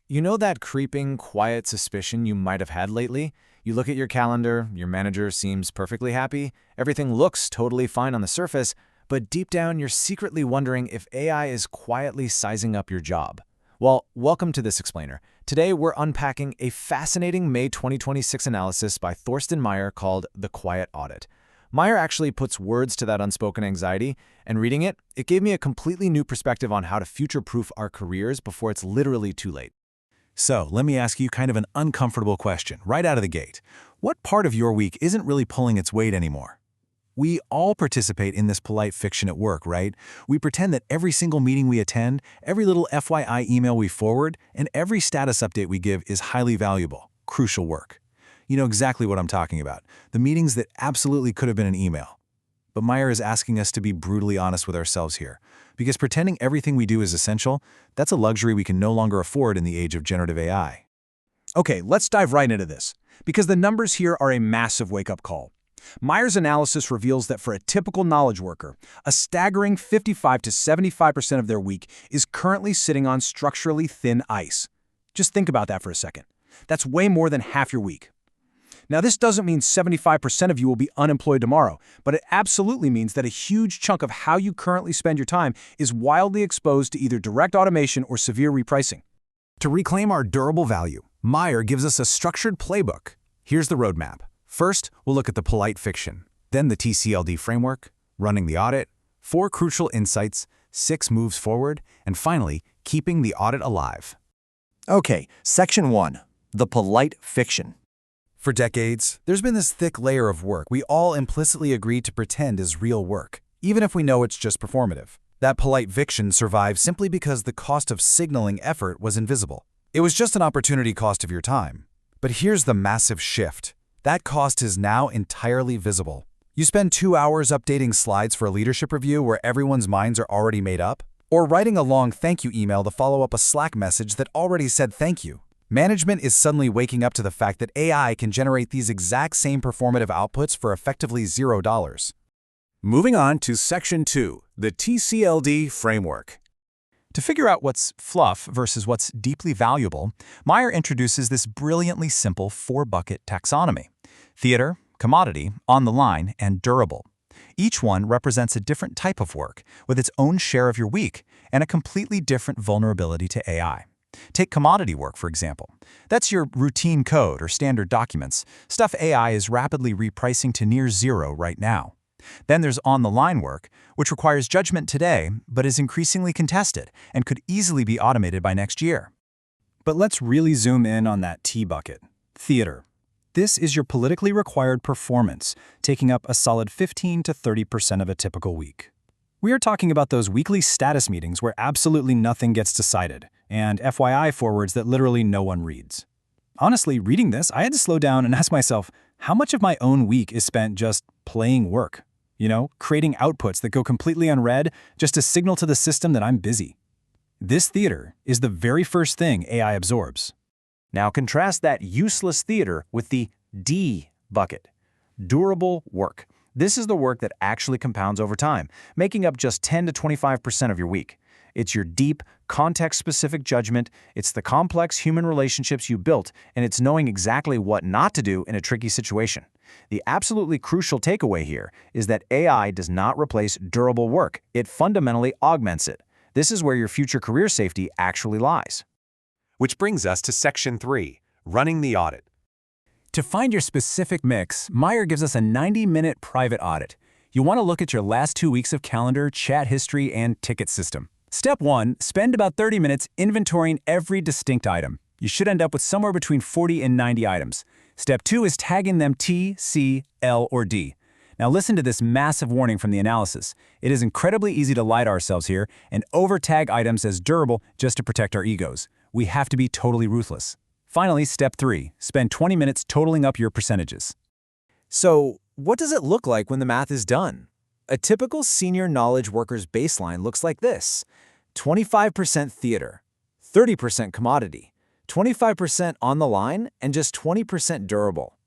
You know that creeping, quiet suspicion you might have had lately? You look at your calendar, your manager seems perfectly happy, everything looks totally fine on the surface, but deep down you're secretly wondering if AI is quietly sizing up your job. Well, welcome to this explainer. Today we're unpacking a fascinating May 2026 analysis by Thorsten Mayer called The Quiet Audit. Mayer actually puts words to that unspoken anxiety, and reading it, it gave me a completely new perspective on how to future-proof our careers before it's literally too late. So, let me ask you kind of an uncomfortable question right out of the gate. What part of your week isn't really pulling its weight anymore? We all participate in this polite fiction at work, right? We pretend that every single meeting we attend, every little FYI email we forward, and every status update we give is highly valuable, crucial work. You know exactly what I'm talking about. The meetings that absolutely could have been an email. But Mayer is asking us to be brutally honest with ourselves here. Because pretending everything we do is essential, that's a luxury we can no longer afford in the age of generative AI. Okay, let's dive right into this, because the numbers here are a massive wake-up call. Mayer's analysis reveals that for a typical knowledge worker, a staggering 55 to 75% of their week is currently sitting on structurally thin ice. Just think about that for a second. That's way more than half your week. Now, this doesn't mean 75% of you will be unemployed tomorrow, but it absolutely means that a huge chunk of how you currently spend your time is wildly exposed to either direct automation or severe repricing. To reclaim our durable value, Mayer gives us a structured playbook. Here's the roadmap. First, we'll look at the polite fiction, then the TCLD framework, running the audit, 4 crucial insights, 6 moves forward, and finally, keeping the audit alive. Okay, Section 1, the polite fiction. For decades, there's been this thick layer of work we all implicitly agree to pretend is real work, even if we know it's just performative. That polite fiction survived simply because the cost of signaling effort was invisible. It was just an opportunity cost of your time. But here's the massive shift. That cost is now entirely visible. You spend 2 hours updating slides for a leadership review where everyone's minds are already made up, or writing a long thank you email to follow up a Slack message that already said thank you. Management is suddenly waking up to the fact that AI can generate these exact same performative outputs for effectively $0. Moving on to Section 2, the TCLD framework. To figure out what's fluff versus what's deeply valuable, Mayer introduces this brilliantly simple 4-bucket taxonomy: theater, commodity, on the line, and durable. Each one represents a different type of work with its own share of your week and a completely different vulnerability to AI. Take commodity work, for example. That's your routine code or standard documents, stuff AI is rapidly repricing to near zero right now. Then there's on-the-line work, which requires judgment today but is increasingly contested and could easily be automated by next year. But let's really zoom in on that T bucket, theater. This is your politically required performance, taking up a solid 15 to 30% of a typical week. We are talking about those weekly status meetings where absolutely nothing gets decided, and FYI forwards that literally no one reads. Honestly, reading this, I had to slow down and ask myself, how much of my own week is spent just playing work? You know, creating outputs that go completely unread just to signal to the system that I'm busy. This theater is the very first thing AI absorbs. Now contrast that useless theater with the D bucket, durable work. This is the work that actually compounds over time, making up just 10 to 25% of your week. It's your deep, context-specific judgment, it's the complex human relationships you built, and it's knowing exactly what not to do in a tricky situation. The absolutely crucial takeaway here is that AI does not replace durable work. It fundamentally augments it. This is where your future career safety actually lies. Which brings us to Section 3, running the audit. To find your specific mix, Mayer gives us a 90-minute private audit. You want to look at your last 2 weeks of calendar, chat history, and ticket system. Step 1, spend about 30 minutes inventorying every distinct item. You should end up with somewhere between 40 and 90 items. Step 2 is tagging them T, C, L, or D. Now listen to this massive warning from the analysis. It is incredibly easy to lie to ourselves here and over-tag items as durable just to protect our egos. We have to be totally ruthless. Finally, step 3, spend 20 minutes totaling up your percentages. So, what does it look like when the math is done? A typical senior knowledge worker's baseline looks like this: 25% theater, 30% commodity, 25% on the line, and just 20% durable.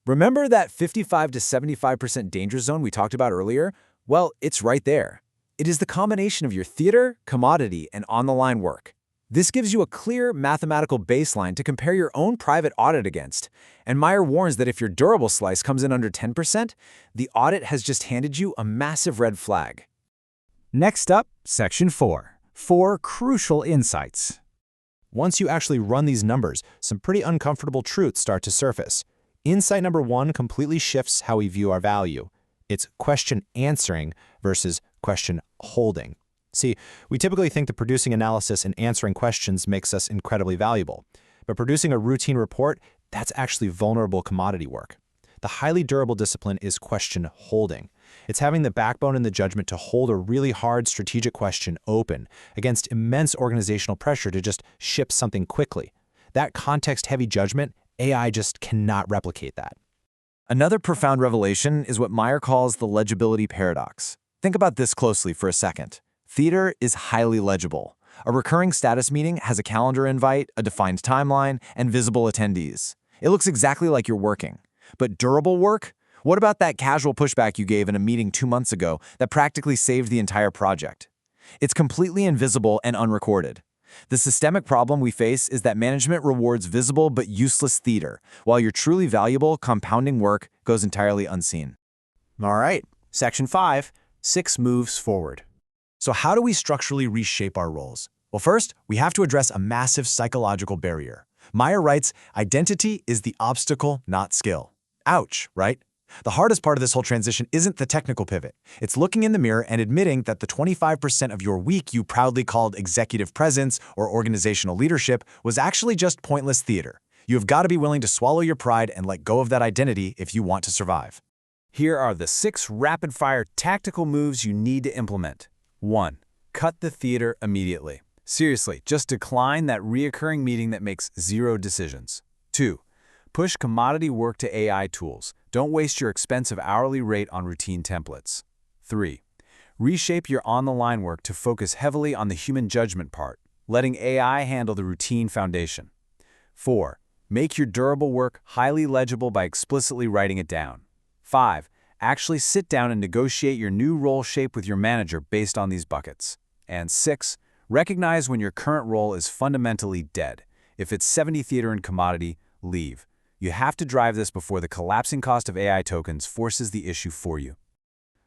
Remember that 55 to 75% danger zone we talked about earlier? Well, it's right there. It is the combination of your theater, commodity, and on-the-line work. This gives you a clear mathematical baseline to compare your own private audit against. And Mayer warns that if your durable slice comes in under 10%, the audit has just handed you a massive red flag. Next up, Section 4. 4 crucial insights. Once you actually run these numbers, some pretty uncomfortable truths start to surface. Insight number 1 completely shifts how we view our value. It's question answering versus question holding. See, we typically think that producing analysis and answering questions makes us incredibly valuable. But producing a routine report, that's actually vulnerable commodity work. The highly durable discipline is question holding. It's having the backbone and the judgment to hold a really hard strategic question open against immense organizational pressure to just ship something quickly. That context-heavy judgment, AI just cannot replicate that. Another profound revelation is what Mayer calls the legibility paradox. Think about this closely for a second. Theater is highly legible. A recurring status meeting has a calendar invite, a defined timeline, and visible attendees. It looks exactly like you're working. But durable work? What about that casual pushback you gave in a meeting 2 months ago that practically saved the entire project? It's completely invisible and unrecorded. The systemic problem we face is that management rewards visible but useless theater, while your truly valuable, compounding work goes entirely unseen. All right, Section 5, 6 moves forward. So how do we structurally reshape our roles? Well, first, we have to address a massive psychological barrier. Mayer writes, identity is the obstacle, not skill. Ouch, right? The hardest part of this whole transition isn't the technical pivot. It's looking in the mirror and admitting that the 25% of your week you proudly called executive presence or organizational leadership was actually just pointless theater. You've got to be willing to swallow your pride and let go of that identity if you want to survive. Here are the 6 rapid-fire tactical moves you need to implement. 1. Cut the theater immediately. Seriously, just decline that reoccurring meeting that makes 0 decisions. 2. Push commodity work to AI tools. Don't waste your expensive hourly rate on routine templates. 3. Reshape your on-the-line work to focus heavily on the human judgment part, letting AI handle the routine foundation. 4. Make your durable work highly legible by explicitly writing it down. 5. Actually sit down and negotiate your new role shape with your manager based on these buckets. And 6. Recognize when your current role is fundamentally dead. If it's 70 theater and commodity, leave. You have to drive this before the collapsing cost of AI tokens forces the issue for you.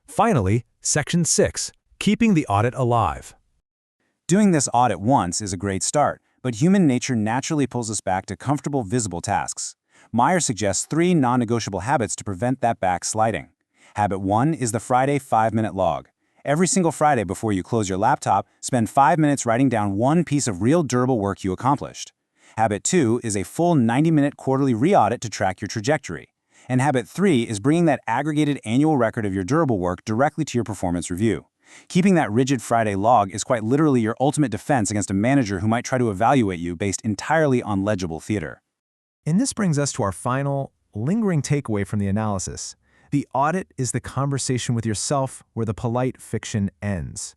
Finally, Section 6. Keeping the audit alive. Doing this audit once is a great start, but human nature naturally pulls us back to comfortable, visible tasks. Mayer suggests 3 non-negotiable habits to prevent that backsliding. Habit 1 is the Friday 5-minute log. Every single Friday before you close your laptop, spend 5 minutes writing down one piece of real durable work you accomplished. Habit 2 is a full 90-minute quarterly re-audit to track your trajectory. And Habit 3 is bringing that aggregated annual record of your durable work directly to your performance review. Keeping that rigid Friday log is quite literally your ultimate defense against a manager who might try to evaluate you based entirely on legible theater. And this brings us to our final, lingering takeaway from the analysis. The audit is the conversation with yourself where the polite fiction ends.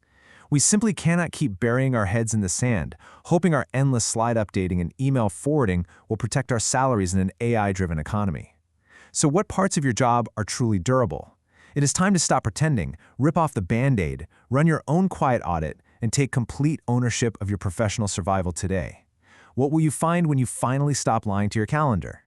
We simply cannot keep burying our heads in the sand, hoping our endless slide updating and email forwarding will protect our salaries in an AI-driven economy. So what parts of your job are truly durable? It is time to stop pretending, rip off the Band-Aid, run your own quiet audit, and take complete ownership of your professional survival today. What will you find when you finally stop lying to your calendar?